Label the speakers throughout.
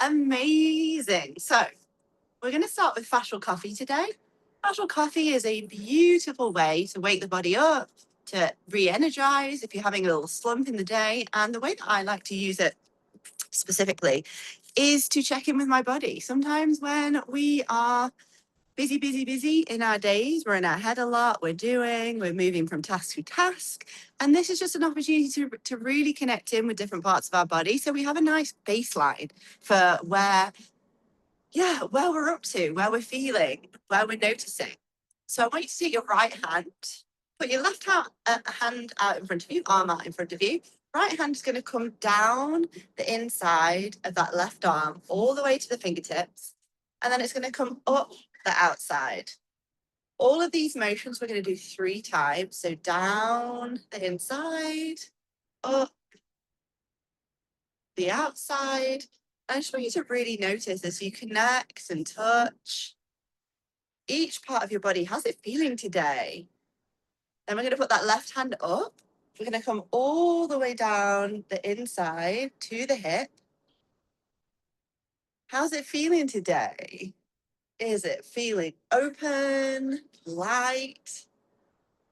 Speaker 1: Amazing. So we're going to start with fascial coffee today. Fascial coffee is a beautiful way to wake the body up, to re-energize if you're having a little slump in the day. And the way that I like to use it specifically is to check in with my body. Sometimes when we are busy in our days, we're in our head a lot, we're moving from task to task. And this is just an opportunity to really connect in with different parts of our body. So we have a nice baseline for where we're up to, where we're feeling, where we're noticing. So I want you to take your right hand, put your left hand out in front of you, arm out in front of you. Right hand is going to come down the inside of that left arm, all the way to the fingertips. And then it's going to come up the outside. All of these motions we're going to do 3 times. So down the inside, up the outside. I just want you to really notice as you connect and touch each part of your body. How's it feeling today? Then we're going to put that left hand up. We're going to come all the way down the inside to the hip. How's it feeling today? Is it feeling open, light?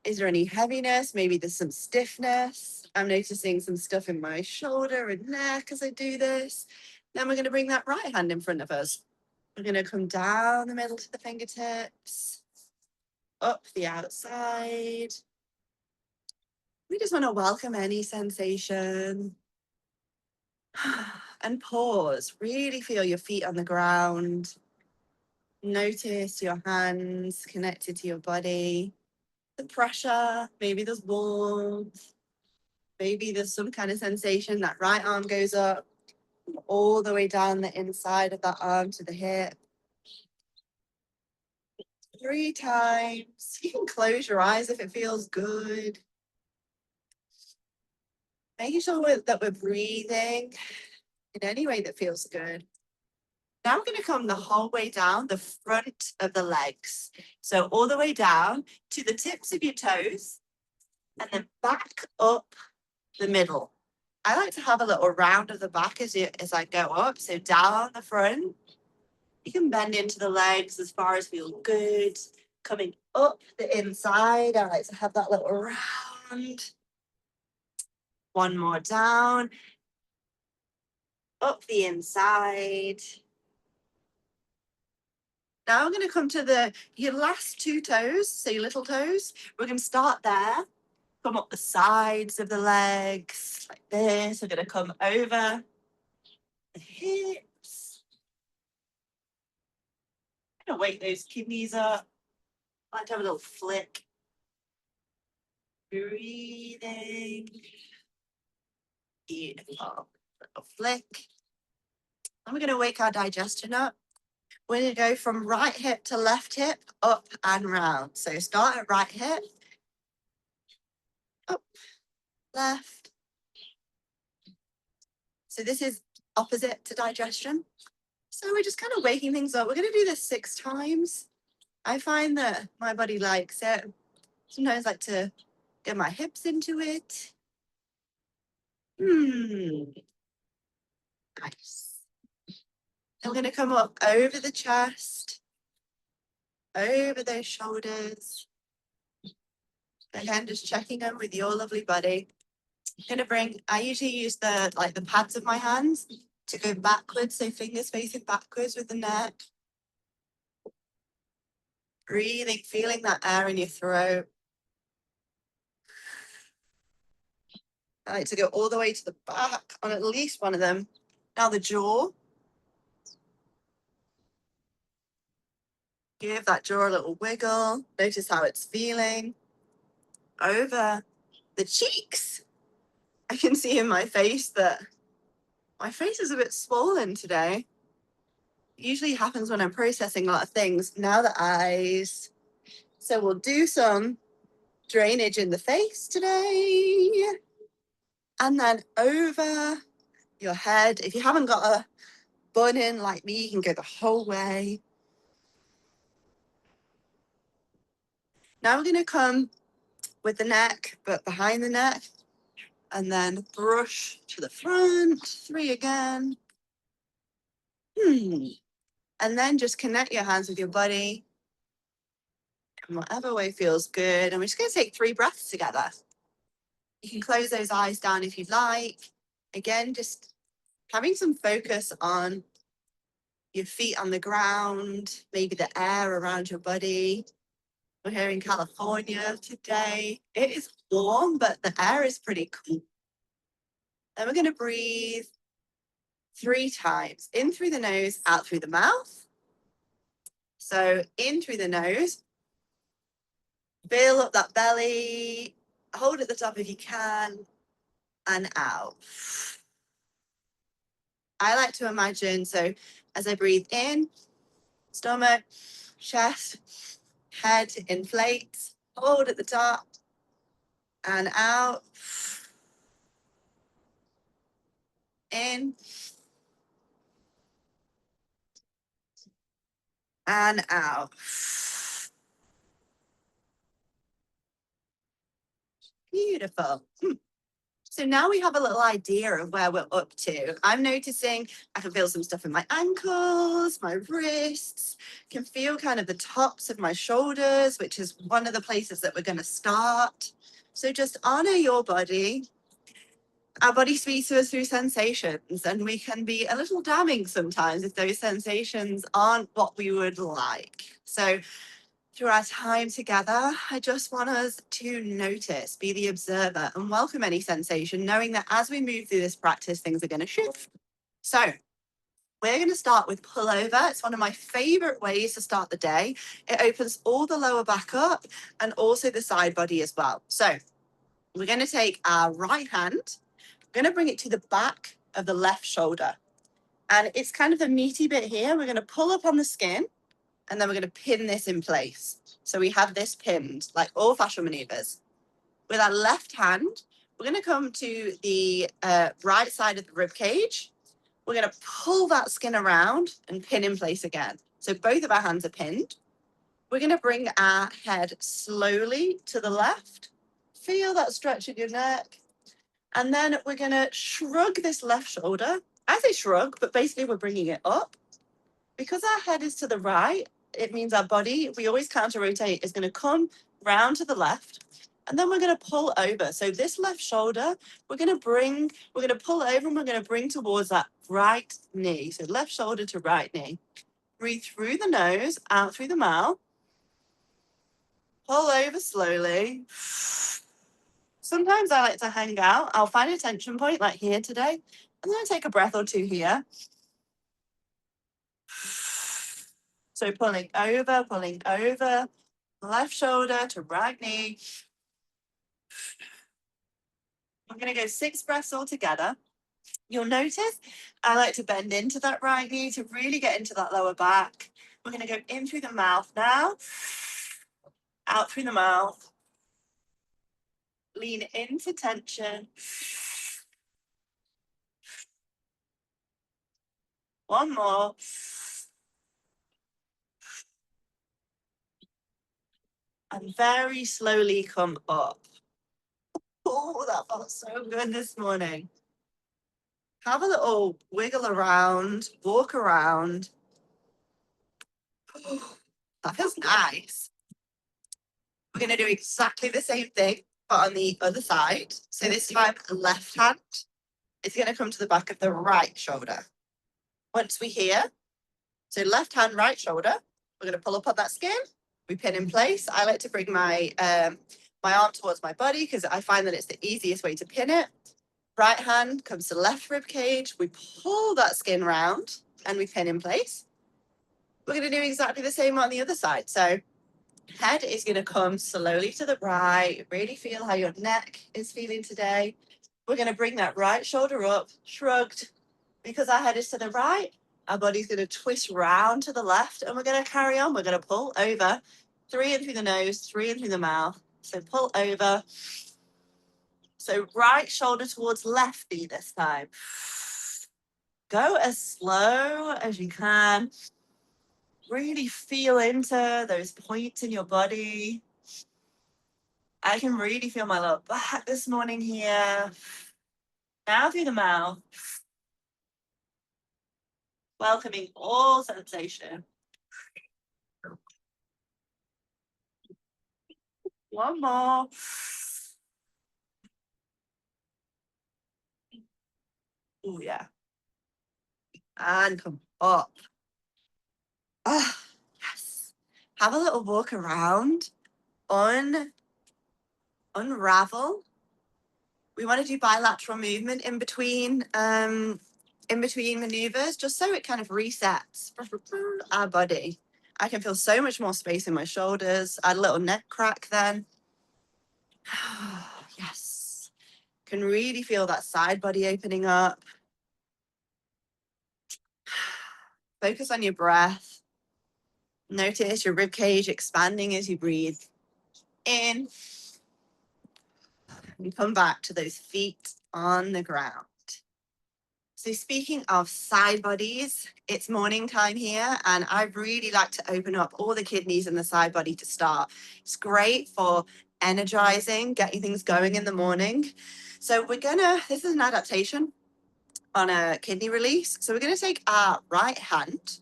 Speaker 1: Is there any heaviness? Maybe there's some stiffness. I'm noticing some stuff in my shoulder and neck as I do this. Then we're going to bring that right hand in front of us. We're going to come down the middle to the fingertips, up the outside. We just want to welcome any sensation and pause. Really feel your feet on the ground. Notice your hands connected to your body. The pressure, maybe there's warmth. Maybe there's some kind of sensation. That right arm goes up all the way down the inside of that arm to the hip. 3 times. You can close your eyes if it feels good. Making sure that we're breathing in any way that feels good. Now we're going to come the whole way down the front of the legs. So all the way down to the tips of your toes and then back up the middle. I like to have a little round of the back as I go up. So down the front. You can bend into the legs as far as feels good. Coming up the inside, I like to have that little round. One more down. Up the inside. Now we're going to come to your last 2 toes, so your little toes. We're going to start there. Come up the sides of the legs like this. We're going to come over the hips. I'm going to wake those kidneys up. I like to have a little flick. Breathing. Beautiful. Little flick. And we're going to wake our digestion up. We're going to go from right hip to left hip, up and round. So start at right hip, up, left. So this is opposite to digestion. So we're just kind of waking things up. We're going to do this 6 times. I find that my body likes it. Sometimes I like to get my hips into it. Nice. I'm going to come up over the chest, over those shoulders. Again, just checking in with your lovely body. I'm going to I usually use the pads of my hands to go backwards, so fingers facing backwards with the neck. Breathing, feeling that air in your throat. I like to go all the way to the back on at least one of them. Now the jaw. Give that jaw a little wiggle. Notice how it's feeling. Over the cheeks. I can see in my face that my face is a bit swollen today. It usually happens when I'm processing a lot of things. Now the eyes. So we'll do some drainage in the face today. And then over your head. If you haven't got a bun in like me, you can go the whole way. Now we're going to come with the neck, but behind the neck. And then brush to the front. 3 again. And then just connect your hands with your body in whatever way feels good. And we're just going to take 3 breaths together. You can close those eyes down if you'd like. Again, just having some focus on your feet on the ground, maybe the air around your body. We're here in California today. It is warm, but the air is pretty cool. Then we're going to breathe 3 times, in through the nose, out through the mouth. So in through the nose, fill up that belly, hold at the top if you can, and out. I like to imagine, so as I breathe in, stomach, chest, head inflates, hold at the top, and out. In and out. Beautiful. So now we have a little idea of where we're up to. I'm noticing I can feel some stuff in my ankles, my wrists, can feel kind of the tops of my shoulders, which is one of the places that we're going to start. So just honor your body. Our body speaks to us through sensations, and we can be a little damning sometimes if those sensations aren't what we would like. So through our time together, I just want us to notice, be the observer, and welcome any sensation, knowing that as we move through this practice, things are going to shift. So we're going to start with pullover. It's one of my favorite ways to start the day. It opens all the lower back up and also the side body as well. So we're going to take our right hand, we're going to bring it to the back of the left shoulder. And it's kind of the meaty bit here. We're going to pull up on the skin, and then we're going to pin this in place. So we have this pinned, like all fascial maneuvers. With our left hand, we're going to come to the right side of the rib cage. We're going to pull that skin around and pin in place again. So both of our hands are pinned. We're going to bring our head slowly to the left. Feel that stretch in your neck. And then we're going to shrug this left shoulder. I say shrug, but basically we're bringing it up. Because our head is to the right, it means our body, we always counter rotate, is going to come round to the left. And then we're going to pull over. So this left shoulder, we're going to pull over and we're going to bring towards that right knee. So left shoulder to right knee. Breathe through the nose, out through the mouth. Pull over slowly. Sometimes I like to hang out. I'll find a tension point like here today. I'm going to take a breath or 2 here. So pulling over, left shoulder to right knee. I'm going to go 6 breaths all together. You'll notice I like to bend into that right knee to really get into that lower back. We're going to go in through the mouth now, out through the mouth. Lean into tension. One more. And very slowly come up. Oh, that felt so good this morning. Have a little wiggle around, walk around. Oh, that feels nice. We're going to do exactly the same thing, but on the other side. So this time, left hand is going to come to the back of the right shoulder. Once we hear, so left hand, right shoulder, we're going to pull up on that skin. We pin in place. I like to bring my arm towards my body because I find that it's the easiest way to pin it. Right hand comes to left rib cage. We pull that skin round and we pin in place. We're going to do exactly the same on the other side. So head is going to come slowly to the right. Really feel how your neck is feeling today. We're going to bring that right shoulder up, shrugged. Because our head is to the right, our body's going to twist round to the left, and we're going to carry on. We're going to pull over, 3 in through the nose, 3 in through the mouth. So pull over. So right shoulder towards left knee this time. Go as slow as you can. Really feel into those points in your body. I can really feel my lower back this morning here. Now through the mouth. welcoming all sensation. One more. Oh, yeah. And come up. Ah, yes. Have a little walk around. Unravel. We want to do bilateral movement in between maneuvers, just so it kind of resets our body. I can feel so much more space in my shoulders. Add a little neck crack then. Yes. Can really feel that side body opening up. Focus on your breath. Notice your rib cage expanding as you breathe in. And come back to those feet on the ground. So speaking of side bodies, it's morning time here, and I really like to open up all the kidneys and the side body to start. It's great for energizing, getting things going in the morning. So this is an adaptation on a kidney release. So we're gonna take our right hand,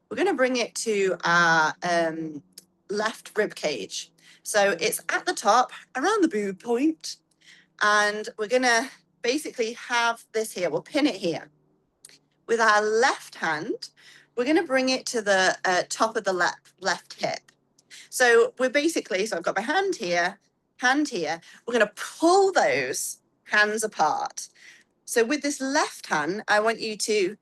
Speaker 1: we're gonna bring it to our left rib cage. So it's at the top, around the boob point, and we're gonna basically have this here, we'll pin it here. With our left hand, we're going to bring it to the top of the left hip. So I've got my hand here. We're going to pull those hands apart. So with this left hand, I want you to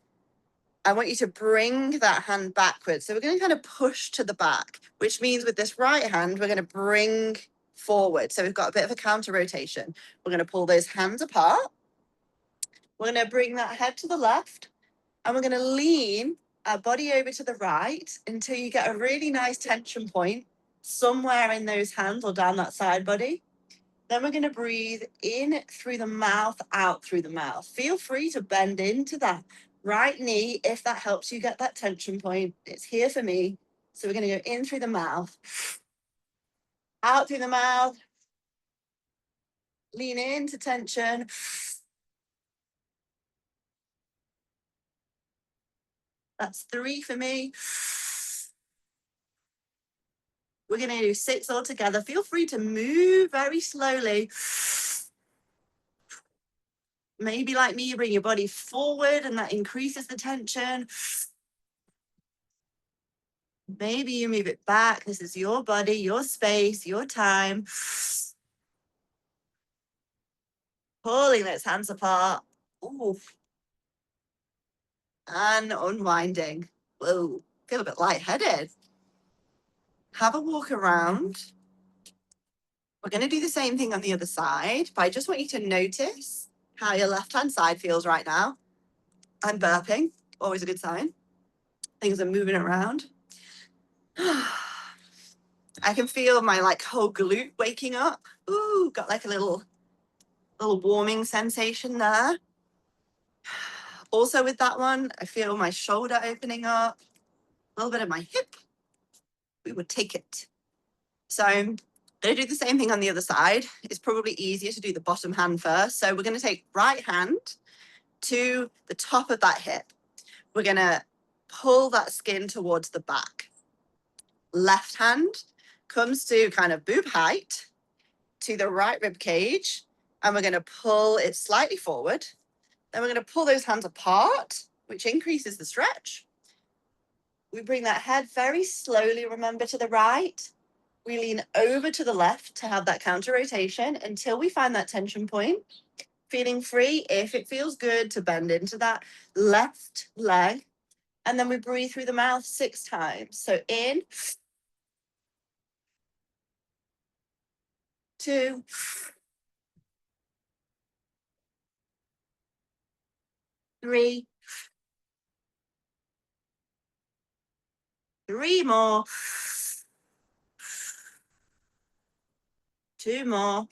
Speaker 1: bring that hand backwards. So we're going to kind of push to the back, which means with this right hand, we're going to bring forward. So we've got a bit of a counter rotation. We're going to pull those hands apart. We're going to bring that head to the left. And we're going to lean our body over to the right until you get a really nice tension point somewhere in those hands or down that side body. Then we're going to breathe in through the mouth, out through the mouth. Feel free to bend into that right knee if that helps you get that tension point. It's here for me. So we're going to go in through the mouth, out through the mouth, lean into tension. That's 3 for me. We're going to do 6 all together. Feel free to move very slowly. Maybe like me, you bring your body forward and that increases the tension. Maybe you move it back. This is your body, your space, your time. Pulling those hands apart. Ooh. And unwinding. Whoa, feel a bit lightheaded. Have a walk around. We're going to do the same thing on the other side, but I just want you to notice how your left-hand side feels right now. I'm burping, always a good sign. Things are moving around. I can feel my whole glute waking up. Ooh, got like a little warming sensation there. Also with that one, I feel my shoulder opening up, a little bit of my hip. We would take it. So I'm going to do the same thing on the other side. It's probably easier to do the bottom hand first. So we're going to take right hand to the top of that hip. We're going to pull that skin towards the back. Left hand comes to kind of boob height to the right rib cage, and we're going to pull it slightly forward. Then we're going to pull those hands apart, which increases the stretch. We bring that head very slowly, remember, to the right. We lean over to the left to have that counter rotation until we find that tension point. Feeling free, if it feels good, to bend into that left leg. And then we breathe through the mouth 6 times. So in, 2, 3, 3 more, 2 more.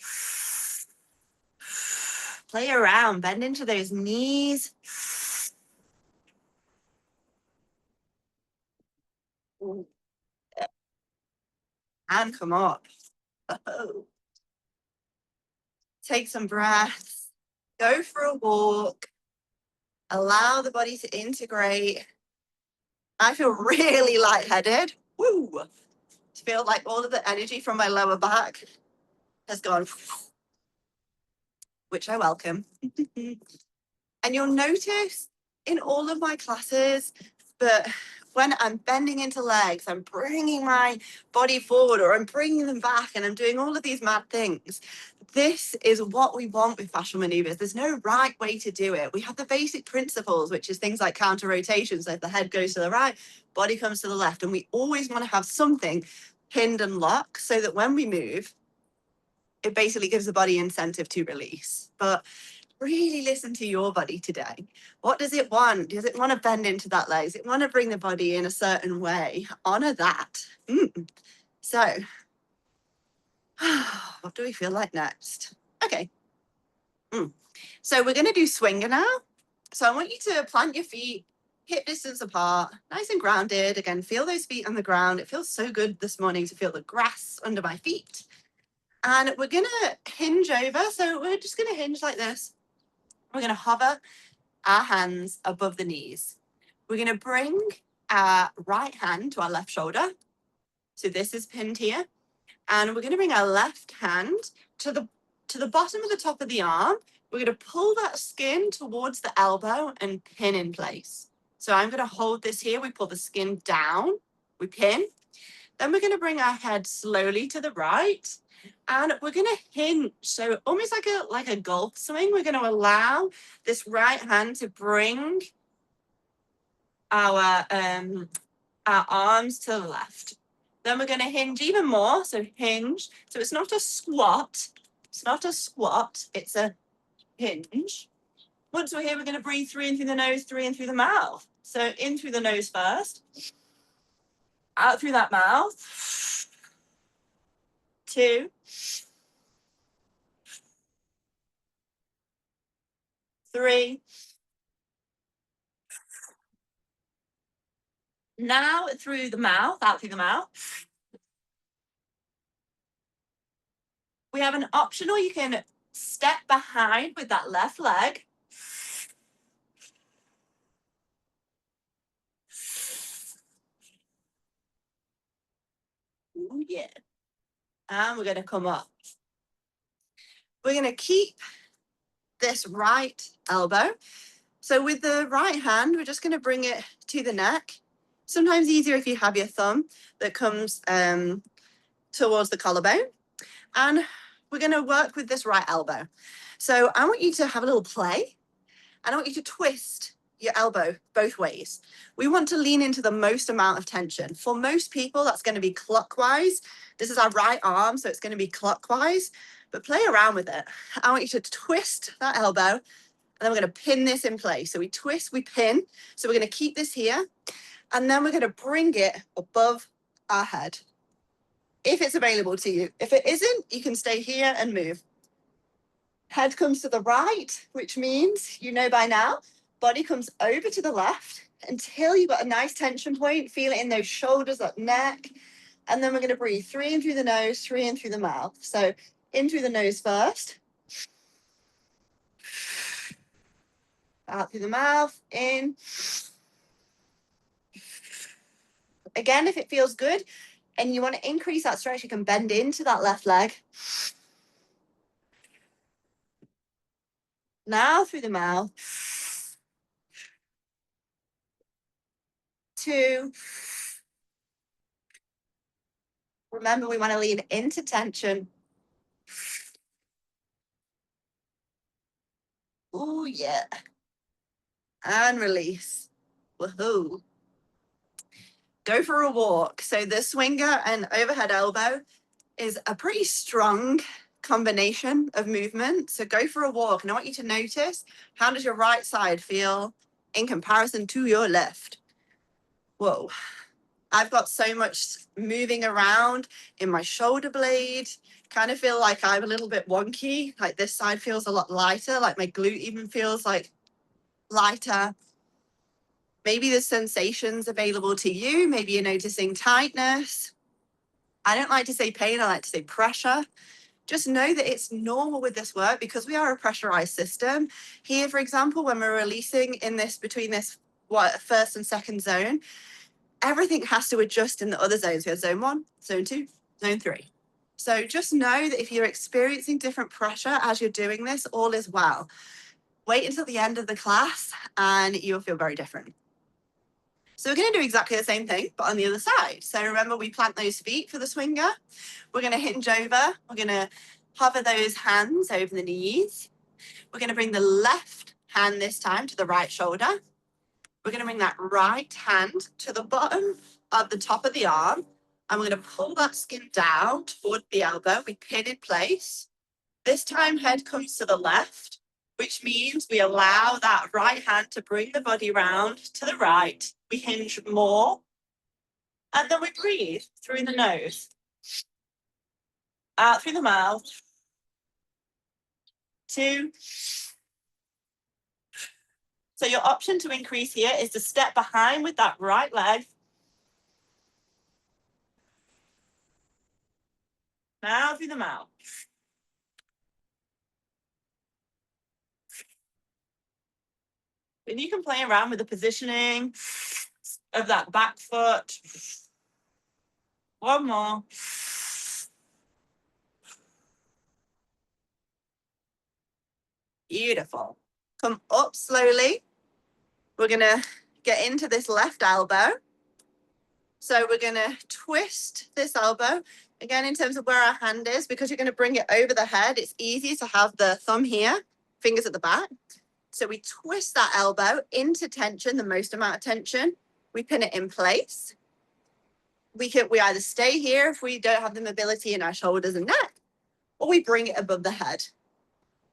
Speaker 1: Play around, bend into those knees. And come up. Oh. Take some breaths. Go for a walk. Allow the body to integrate. I feel really lightheaded. Woo! To feel like all of the energy from my lower back has gone, which I welcome. And you'll notice in all of my classes, but when I'm bending into legs, I'm bringing my body forward or I'm bringing them back and I'm doing all of these mad things. This is what we want with fascial maneuvers. There's no right way to do it. We have the basic principles, which is things like counter rotation. So if the head goes to the right, body comes to the left. And we always want to have something pinned and locked so that when we move, it basically gives the body incentive to release. But really listen to your body today. What does it want? Does it want to bend into that leg? Does it want to bring the body in a certain way? Honor that. So, what do we feel like next? Okay. So we're going to do swinger now. So I want you to plant your feet hip distance apart, nice and grounded. Again, feel those feet on the ground. It feels so good this morning to feel the grass under my feet. And we're going to hinge over. So we're just going to hinge like this. We're going to hover our hands above the knees. We're going to bring our right hand to our left shoulder. So this is pinned here. And we're going to bring our left hand to the bottom of the top of the arm. We're going to pull that skin towards the elbow and pin in place. So I'm going to hold this here. We pull the skin down, we pin. Then we're going to bring our head slowly to the right. And we're going to hinge. So almost like a golf swing. We're going to allow this right hand to bring our arms to the left. Then we're going to hinge even more. So hinge. So it's not a squat. It's not a squat. It's a hinge. Once we're here, we're going to breathe 3 in through the nose, 3 in through the mouth. So in through the nose first. Out through that mouth. 2. 3. Now through the mouth, out through the mouth. We have an optional, you can step behind with that left leg. Ooh, yeah. And we're going to come up. We're going to keep this right elbow. So with the right hand, we're just going to bring it to the neck. Sometimes easier if you have your thumb that comes towards the collarbone. And we're going to work with this right elbow. So I want you to have a little play. And I want you to twist your elbow both ways. We want to lean into the most amount of tension. For most people, that's going to be clockwise. This is our right arm, so it's going to be clockwise, but play around with it. I want you to twist that elbow, and then we're going to pin this in place. So we twist, we pin. So we're going to keep this here, and then we're going to bring it above our head, if it's available to you. If it isn't, you can stay here and move. Head comes to the right, which means, you know by now, body comes over to the left until you've got a nice tension point. Feel it in those shoulders, that neck. And then we're going to breathe 3 in through the nose, 3 in through the mouth. So in through the nose first. Out through the mouth, in. Again, if it feels good and you want to increase that stretch, you can bend into that left leg. Now through the mouth. 2. Remember, we want to lean into tension. Oh, yeah. And release. Woohoo. Go for a walk. So the swinger and overhead elbow is a pretty strong combination of movement. So go for a walk. And I want you to notice, how does your right side feel in comparison to your left? Whoa. I've got so much moving around in my shoulder blade. Kind of feel like I'm a little bit wonky. Like this side feels a lot lighter. Like my glute even feels like lighter. Maybe there's sensations available to you. Maybe you're noticing tightness. I don't like to say pain. I like to say pressure. Just know that it's normal with this work because we are a pressurized system. Here, for example, when we're releasing in this between this first and second zone, everything has to adjust in the other zones. We have zone 1, zone 2, zone 3. So just know that if you're experiencing different pressure as you're doing this, all is well. Wait until the end of the class and you'll feel very different. So we're going to do exactly the same thing, but on the other side. So remember, we plant those feet for the swinger. We're going to hinge over. We're going to hover those hands over the knees. We're going to bring the left hand this time to the right shoulder. We're going to bring that right hand to the bottom of the top of the arm. And we're going to pull that skin down toward the elbow. We pin in place. This time, head comes to the left, which means we allow that right hand to bring the body round to the right. We hinge more. And then we breathe through the nose. Out through the mouth. 2. So your option to increase here is to step behind with that right leg. Now through the mouth. And you can play around with the positioning of that back foot. One more. Beautiful. Come up slowly. We're going to get into this left elbow. So we're going to twist this elbow. Again, in terms of where our hand is, because you're going to bring it over the head, it's easier to have the thumb here, fingers at the back. So we twist that elbow into tension, the most amount of tension. We pin it in place. We either stay here if we don't have the mobility in our shoulders and neck, or we bring it above the head.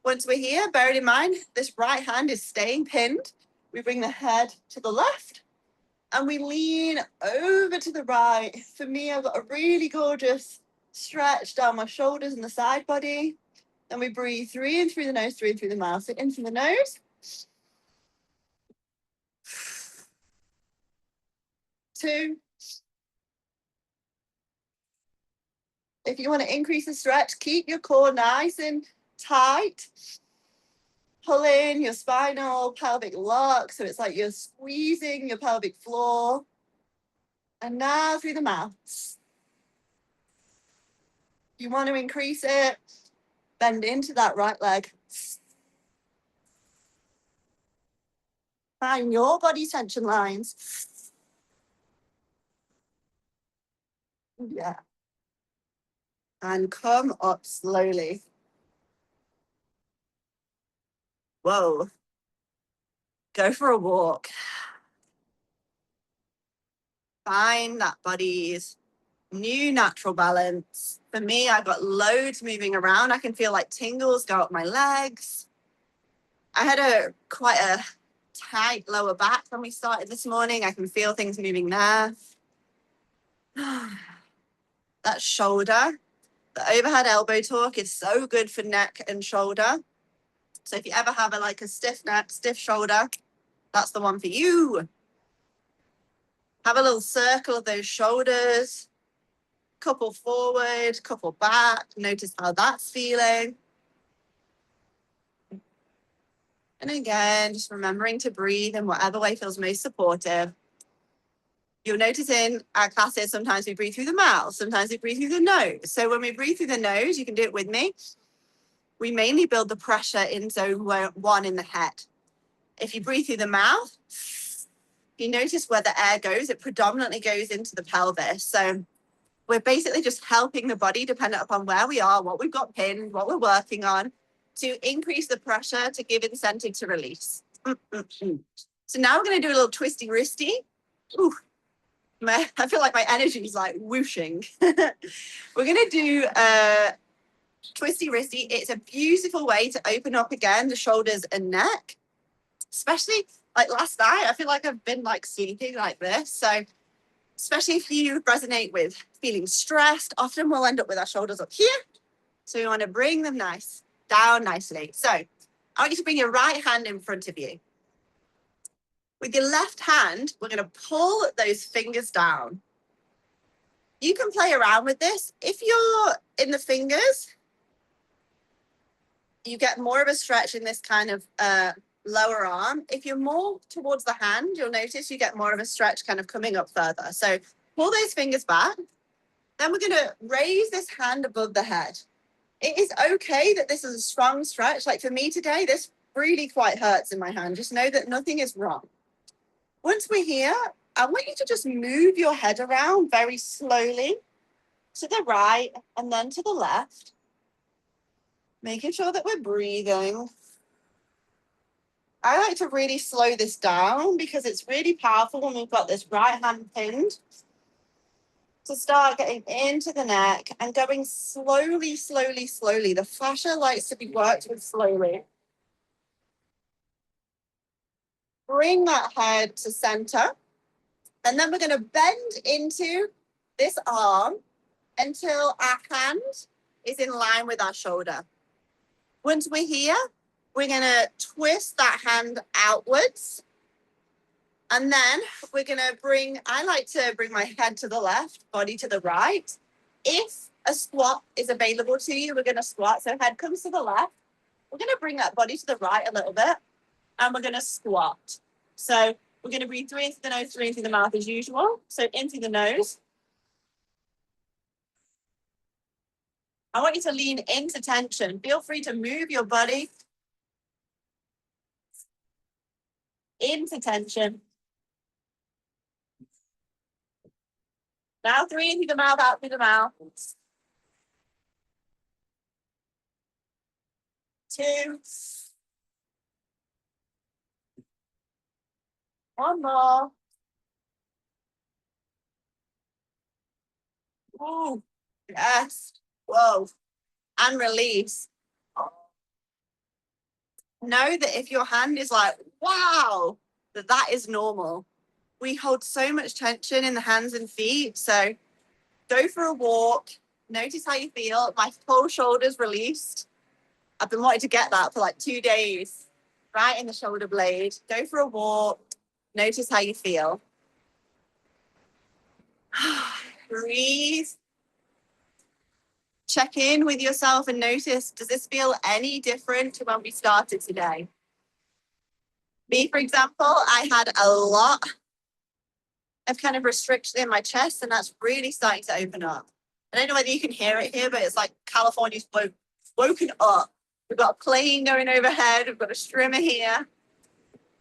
Speaker 1: Once we're here, bear it in mind, this right hand is staying pinned. We bring the head to the left and we lean over to the right. For me, I've got a really gorgeous stretch down my shoulders and the side body. Then we breathe 3 in through the nose, 3 in through the mouth. So in through the nose. 2. If you want to increase the stretch, keep your core nice and tight. Pull in your spinal pelvic lock. So it's like you're squeezing your pelvic floor. And now through the mouth. You want to increase it, bend into that right leg. Find your body tension lines. Yeah. And come up slowly. Whoa. Go for a walk. Find that body's new natural balance. For me, I've got loads moving around. I can feel like tingles go up my legs. I had quite a tight lower back when we started this morning. I can feel things moving there. That shoulder, the overhead elbow torque is so good for neck and shoulder. So if you ever have a stiff neck, stiff shoulder, that's the one for you. Have a little circle of those shoulders, couple forward, couple back. Notice how that's feeling. And again, just remembering to breathe in whatever way feels most supportive. You'll notice in our classes, sometimes we breathe through the mouth, sometimes we breathe through the nose. So when we breathe through the nose, you can do it with me. We mainly build the pressure in zone 1 in the head. If you breathe through the mouth, you notice where the air goes, it predominantly goes into the pelvis. So we're basically just helping the body, dependent upon where we are, what we've got pinned, what we're working on, to increase the pressure, to give incentive to release. So now we're going to do a little twisty wristy. Ooh, I feel like my energy is like whooshing. We're going to do a twisty wristy. It's a beautiful way to open up again the shoulders and neck, especially like last night. I feel like I've been sleeping like this. So especially if you resonate with feeling stressed, often we'll end up with our shoulders up here. So you want to bring them down nicely. So I want you to bring your right hand in front of you. With your left hand, we're going to pull those fingers down. You can play around with this. If you're in the fingers, you get more of a stretch in this kind of lower arm. If you're more towards the hand, you'll notice you get more of a stretch kind of coming up further. So pull those fingers back. Then we're going to raise this hand above the head. It is okay that this is a strong stretch. Like for me today, this really quite hurts in my hand. Just know that nothing is wrong. Once we're here, I want you to just move your head around very slowly to the right and then to the left, making sure that we're breathing. I like to really slow this down because it's really powerful when we've got this right hand pinned to start getting into the neck and going slowly, slowly, slowly. The fascia likes to be worked with slowly. Bring that head to center. And then we're going to bend into this arm until our hand is in line with our shoulder. Once we're here, we're going to twist that hand outwards. And then we're going to I like to bring my head to the left, body to the right. If a squat is available to you, we're going to squat. So head comes to the left. We're going to bring that body to the right a little bit. And we're going to squat. So we're going to breathe 3 into the nose, 3 into the mouth as usual. So in through the nose. I want you to lean into tension. Feel free to move your body into tension. Now 3 in through the mouth, out through the mouth. 2. 1 more. Ooh, yes. Whoa. And release. Know that if your hand is like, wow, that is normal. We hold so much tension in the hands and feet. So go for a walk. Notice how you feel. My whole shoulder's released. I've been wanting to get that for like 2 days, right in the shoulder blade. Go for a walk. Notice how you feel. Breathe. Check in with yourself and notice, does this feel any different to when we started today? Me, for example, I had a lot of kind of restriction in my chest, and that's really starting to open up. I don't know whether you can hear it here, but it's like California's woken up. We've got a plane going overhead. We've got a strimmer here.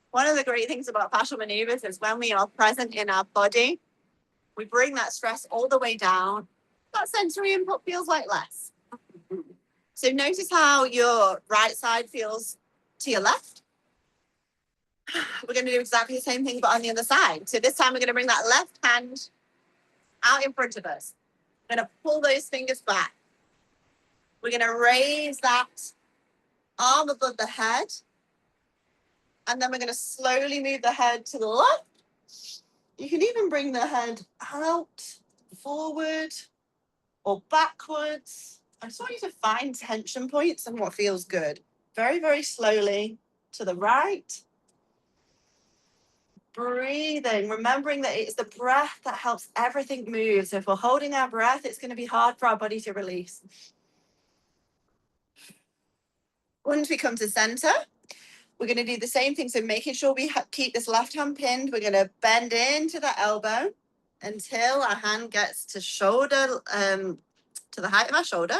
Speaker 1: One of the great things about fascial maneuvers is when we are present in our body, we bring that stress all the way down. That sensory input feels like less. So notice how your right side feels to your left. We're going to do exactly the same thing, but on the other side. So this time we're going to bring that left hand out in front of us. We're going to pull those fingers back. We're going to raise that arm above the head. And then we're going to slowly move the head to the left. You can even bring the head out, forward, or backwards. I just want you to find tension points and what feels good. Very, very slowly to the right. Breathing, remembering that it's the breath that helps everything move. So if we're holding our breath, it's going to be hard for our body to release. Once we come to center, we're going to do the same thing. So making sure we keep this left hand pinned. We're going to bend into the elbow until our hand gets to shoulder, to the height of our shoulder.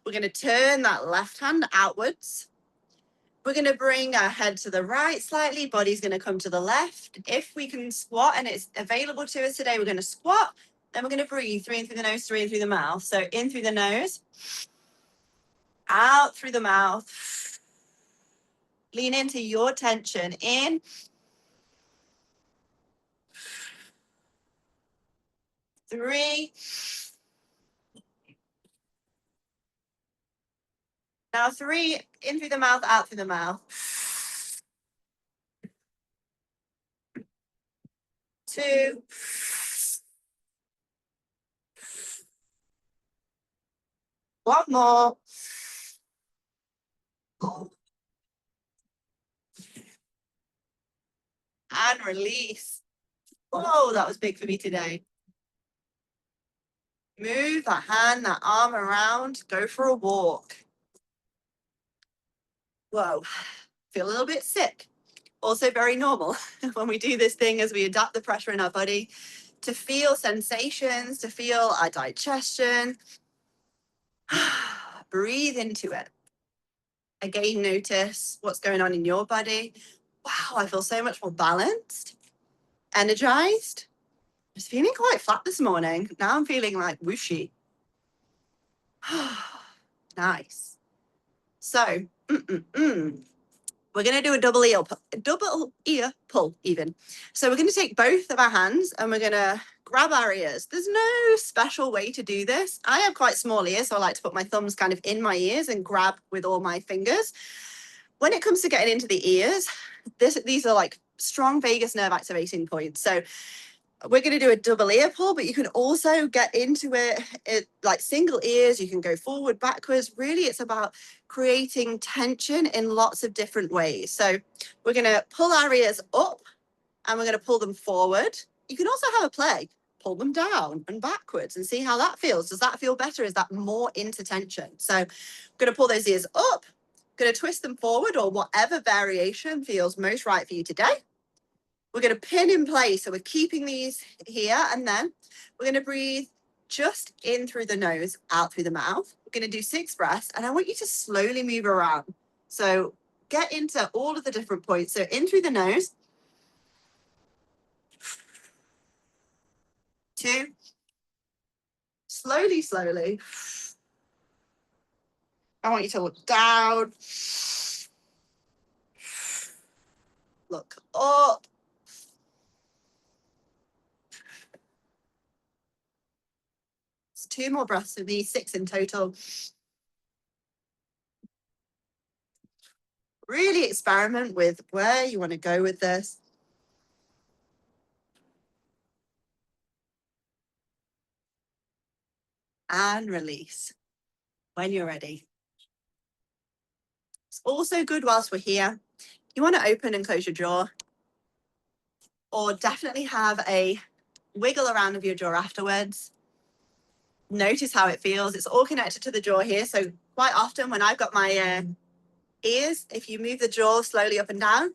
Speaker 1: We're going to turn that left hand outwards. We're going to bring our head to the right slightly. Body's going to come to the left. If we can squat and it's available to us today, we're going to squat. Then we're going to breathe 3 in through the nose, 3 in through the mouth. So in through the nose, out through the mouth. Lean into your tension. In. 3. Now 3, in through the mouth, out through the mouth. 2. 1 more. And release. Oh, that was big for me today. Move that hand, that arm around. Go for a walk. Whoa, feel a little bit sick. Also very normal when we do this thing as we adapt the pressure in our body to feel sensations, to feel our digestion. Breathe into it. Again, notice what's going on in your body. Wow, I feel so much more balanced, energized. I was feeling quite flat this morning. Now I'm feeling like whooshy. Nice. So, we're going to do a double ear pull even. So we're going to take both of our hands and we're going to grab our ears. There's no special way to do this. I have quite small ears, so I like to put my thumbs kind of in my ears and grab with all my fingers. When it comes to getting into the ears, these are like strong vagus nerve activating points. So we're going to do a double ear pull, but you can also get into it like single ears. You can go forward, backwards. Really, it's about creating tension in lots of different ways. So we're going to pull our ears up and we're going to pull them forward. You can also have a play. Pull them down and backwards and see how that feels. Does that feel better? Is that more into tension? So I'm going to pull those ears up, going to twist them forward or whatever variation feels most right for you today. We're going to pin in place. So we're keeping these here and then we're going to breathe just in through the nose, out through the mouth. We're going to do 6 breaths and I want you to slowly move around. So get into all of the different points. So in through the nose. 2. Slowly, slowly. I want you to look down. Look up. It's 2 more breaths of these, 6 in total. Really experiment with where you want to go with this. And release when you're ready. It's also good whilst we're here. You want to open and close your jaw, or definitely have a wiggle around of your jaw afterwards. Notice how it feels. It's all connected to the jaw here. So quite often when I've got my ears, if you move the jaw slowly up and down,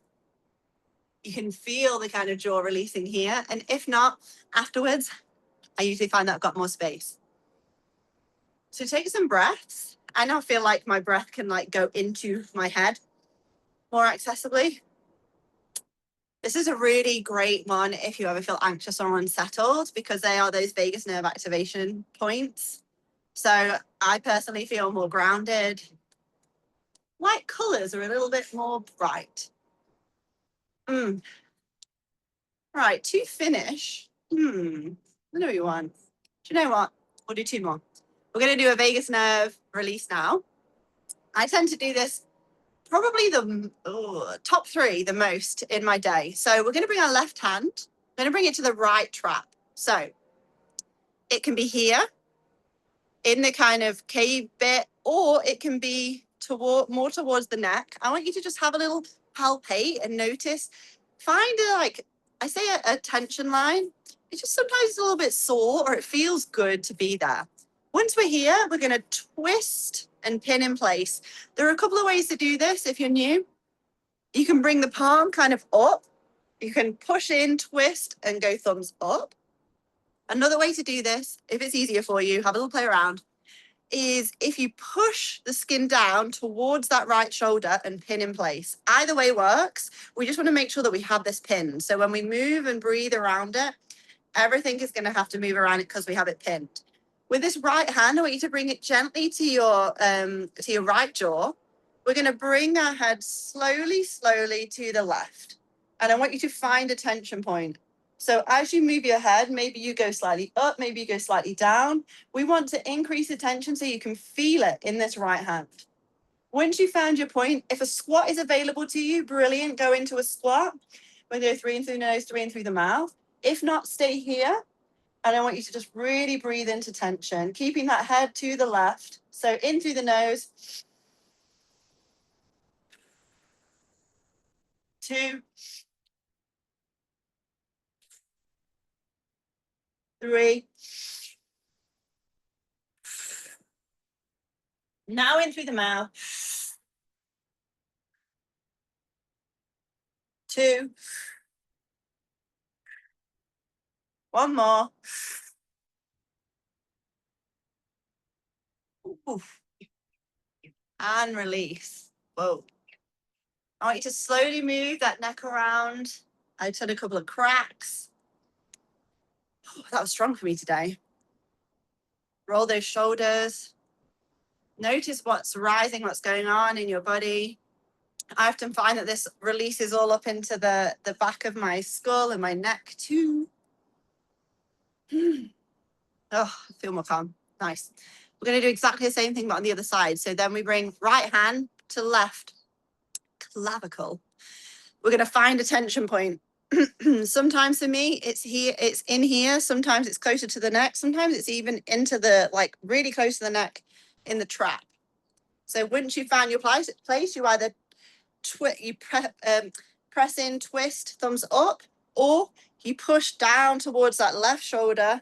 Speaker 1: you can feel the kind of jaw releasing here. And if not, afterwards, I usually find that I've got more space. So take some breaths. I now feel like my breath can like go into my head more accessibly. This is a really great one if you ever feel anxious or unsettled, because they are those vagus nerve activation points. So I personally feel more grounded. Light colors are a little bit more bright. Right, to finish, I know what you want. Do you know what? We'll do 2 more. We're going to do a vagus nerve release now. I tend to do this probably the top 3 the most in my day. So we're going to bring our left hand, we're going to bring it to the right trap. So it can be here in the kind of cave bit, or it can be more towards the neck. I want you to just have a little palpate and notice. Find a tension line. It's just sometimes it's a little bit sore or it feels good to be there. Once we're here, we're going to twist and pin in place. There are a couple of ways to do this if you're new. You can bring the palm kind of up. You can push in, twist, and go thumbs up. Another way to do this, if it's easier for you, have a little play around, is if you push the skin down towards that right shoulder and pin in place. Either way works. We just want to make sure that we have this pinned. So when we move and breathe around it, everything is going to have to move around it because we have it pinned. With this right hand, I want you to bring it gently to your right jaw. We're going to bring our head slowly, slowly to the left. And I want you to find a tension point. So as you move your head, maybe you go slightly up, maybe you go slightly down. We want to increase the tension so you can feel it in this right hand. Once you found your point, if a squat is available to you, brilliant, go into a squat. We're going to go 3 in through the nose, 3 in through the mouth. If not, stay here. And I want you to just really breathe into tension, keeping that head to the left. So in through the nose. 2, 3. Now in through the mouth. 2. One more. Oof. And release. Whoa. I want you to slowly move that neck around. I did a couple of cracks. Oh, that was strong for me today. Roll those shoulders. Notice what's rising, what's going on in your body. I often find that this releases all up into the back of my skull and my neck too. Oh, I feel more calm. Nice. We're going to do exactly the same thing, but on the other side. So then we bring right hand to left clavicle. We're going to find a tension point. Sometimes for me, it's here, it's in here. Sometimes it's closer to the neck. Sometimes it's even into the, like really close to the neck in the trap. So once you found your place, you either press in, twist, thumbs up, or you push down towards that left shoulder,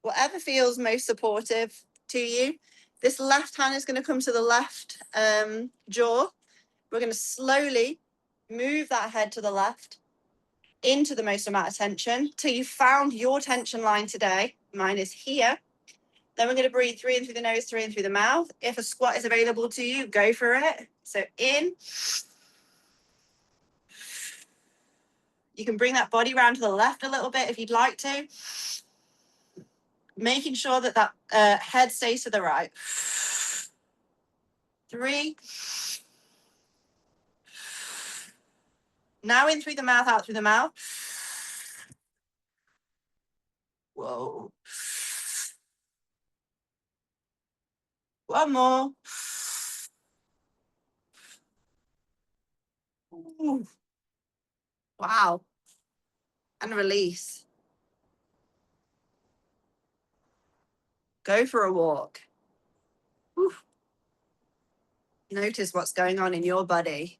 Speaker 1: whatever feels most supportive to you. This left hand is going to come to the left jaw. We're going to slowly move that head to the left into the most amount of tension till you found your tension line today. Mine is here. Then we're going to breathe 3 in through the nose, 3 in through the mouth. If a squat is available to you, go for it. So in. You can bring that body round to the left a little bit if you'd like to. Making sure that that head stays to the right. 3. Now in through the mouth, out through the mouth. Whoa. One more. Ooh. Wow. And release. Go for a walk. Whew. Notice what's going on in your body.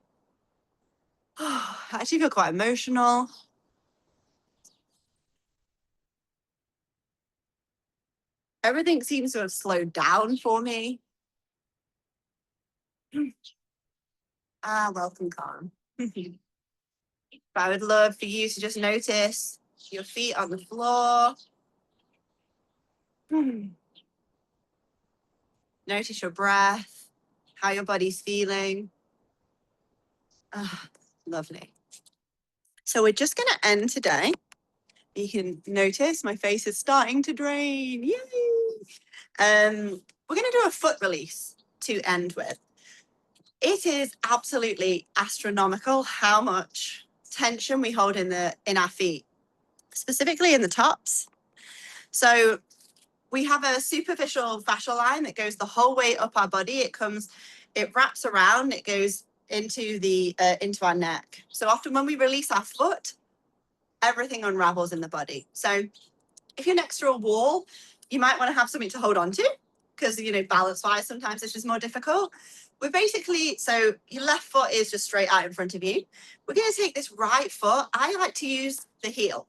Speaker 1: I actually feel quite emotional. Everything seems to have slowed down for me. Welcome, calm. I would love for you to just notice your feet on the floor. Notice your breath, how your body's feeling. Lovely. So we're just going to end today. You can notice my face is starting to drain. Yay! We're going to do a foot release to end with. It is absolutely astronomical how much tension we hold in our feet, specifically in the tops. So we have a superficial fascial line that goes the whole way up our body. It wraps around, it goes into our neck. So often when we release our foot, everything unravels in the body. So if you're next to a wall, you might want to have something to hold on to because, balance wise, sometimes it's just more difficult. So your left foot is just straight out in front of you. We're going to take this right foot. I like to use the heel.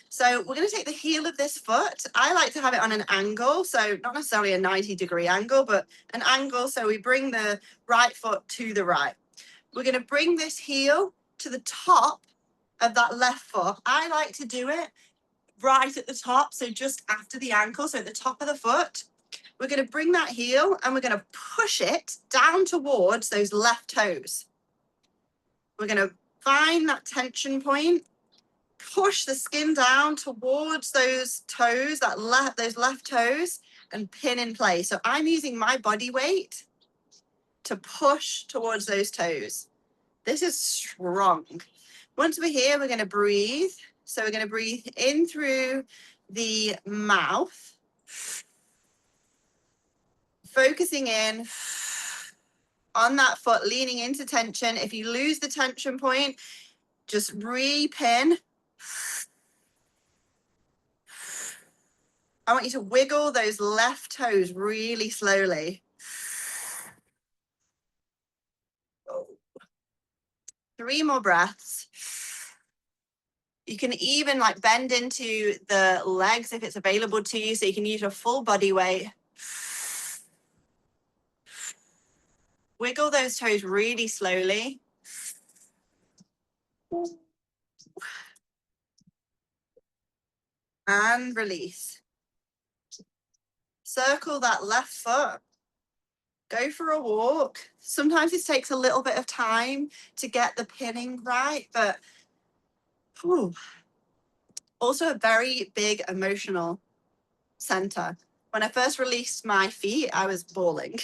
Speaker 1: So we're going to take the heel of this foot. I like to have it on an angle. So not necessarily a 90-degree angle, but an angle. So we bring the right foot to the right. We're going to bring this heel to the top of that left foot. I like to do it right at the top. So just after the ankle. So at the top of the foot. We're going to bring that heel and we're going to push it down towards those left toes. We're going to find that tension point, push the skin down towards those toes, those left toes, and pin in place. So I'm using my body weight to push towards those toes. This is strong. Once we're here, we're going to breathe. So we're going to breathe in through the mouth. Focusing in on that foot, leaning into tension. If you lose the tension point, just re-pin. I want you to wiggle those left toes really slowly. 3 more breaths. You can even bend into the legs if it's available to you, so you can use your full body weight. Wiggle those toes really slowly. and release. Circle that left foot. Go for a walk. Sometimes it takes a little bit of time to get the pinning right, but whew, also a very big emotional center. When I first released my feet, I was bawling.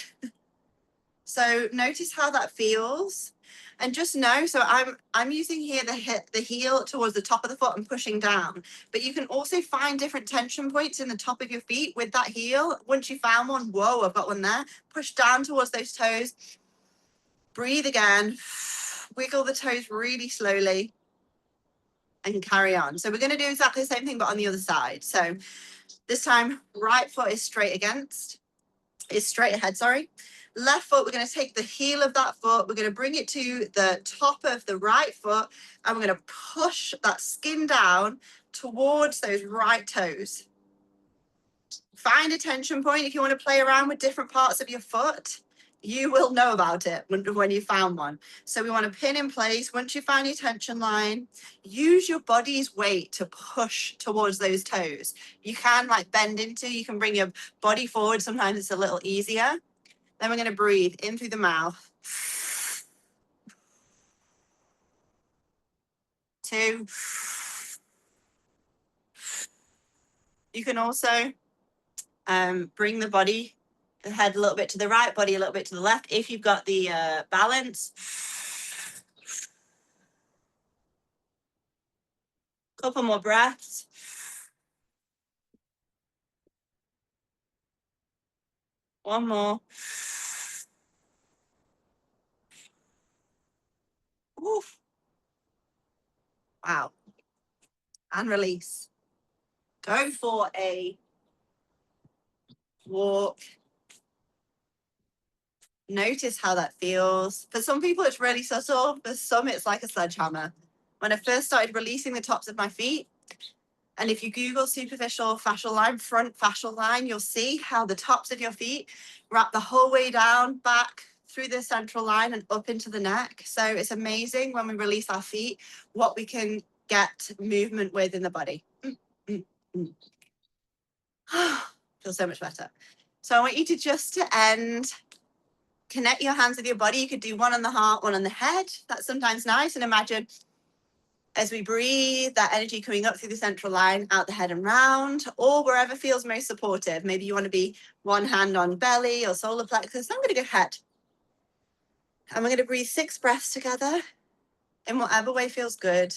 Speaker 1: So notice how that feels. And just know, so I'm using here the heel towards the top of the foot and pushing down. But you can also find different tension points in the top of your feet with that heel. Once you found one, whoa, I've got one there. Push down towards those toes. Breathe again. Wiggle the toes really slowly and carry on. So we're going to do exactly the same thing, but on the other side. So this time, right foot is straight ahead, sorry. Left foot, we're going to take the heel of that foot, we're going to bring it to the top of the right foot, and we're going to push that skin down towards those right toes. Find a tension point. If you want to play around with different parts of your foot, you will know about it when you found one. So we want to pin in place. Once you find your tension line, use your body's weight to push towards those toes. You can like bend into, you can bring your body forward. Sometimes it's a little easier. Then we're going to breathe in through the mouth. 2. You can also bring the body, the head a little bit to the right, body a little bit to the left. If you've got the balance. Couple more breaths. One more. Oof. Wow. And release. Go for a walk. Notice how that feels. For some people, it's really subtle. For some, it's like a sledgehammer. When I first started releasing the tops of my feet, and if you Google superficial fascial line, front fascial line, you'll see how the tops of your feet wrap the whole way down, back through the central line and up into the neck. So it's amazing when we release our feet, what we can get movement with in the body. Feels so much better. So I want you to just to end, connect your hands with your body. You could do one on the heart, one on the head. That's sometimes nice. And imagine as we breathe, that energy coming up through the central line, out the head and round, or wherever feels most supportive. Maybe you want to be one hand on belly or solar plexus. I'm going to go head. And we're going to breathe 6 breaths together in whatever way feels good.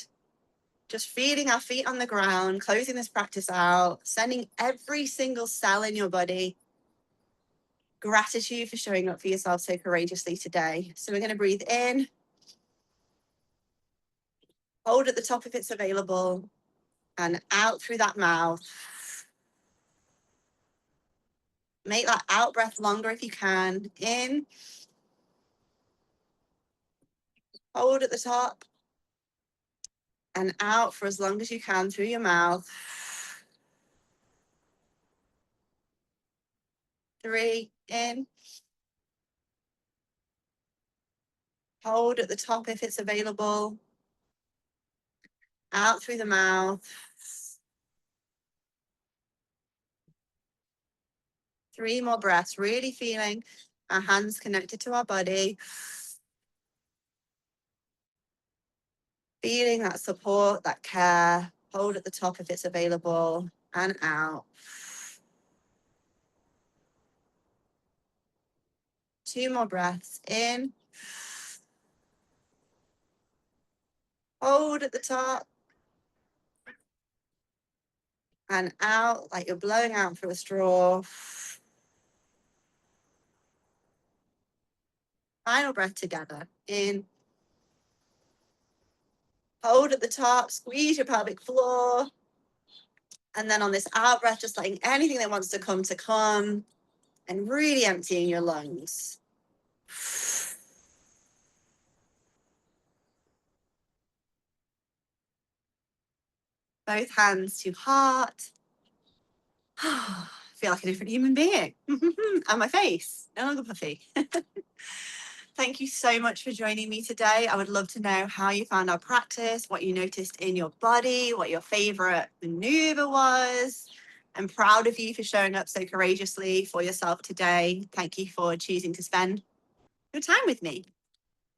Speaker 1: Just feeling our feet on the ground, closing this practice out, sending every single cell in your body gratitude for showing up for yourself so courageously today. So we're going to breathe in. Hold at the top if it's available, and out through that mouth. Make that out breath longer if you can. In. Hold at the top. And out for as long as you can through your mouth. 3. In. Hold at the top if it's available. Out through the mouth. 3 more breaths. Really feeling our hands connected to our body. Feeling that support, that care. Hold at the top if it's available, and out. 2 more breaths. In. Hold at the top. And out like you're blowing out through a straw. Final breath together. In. Hold at the top, squeeze your pelvic floor. And then on this out breath, just letting anything that wants to come, and really emptying your lungs. Both hands to heart. Feel like a different human being. And my face, no longer puffy. Thank you so much for joining me today. I would love to know how you found our practice, what you noticed in your body, what your favorite maneuver was. I'm proud of you for showing up so courageously for yourself today. Thank you for choosing to spend your time with me.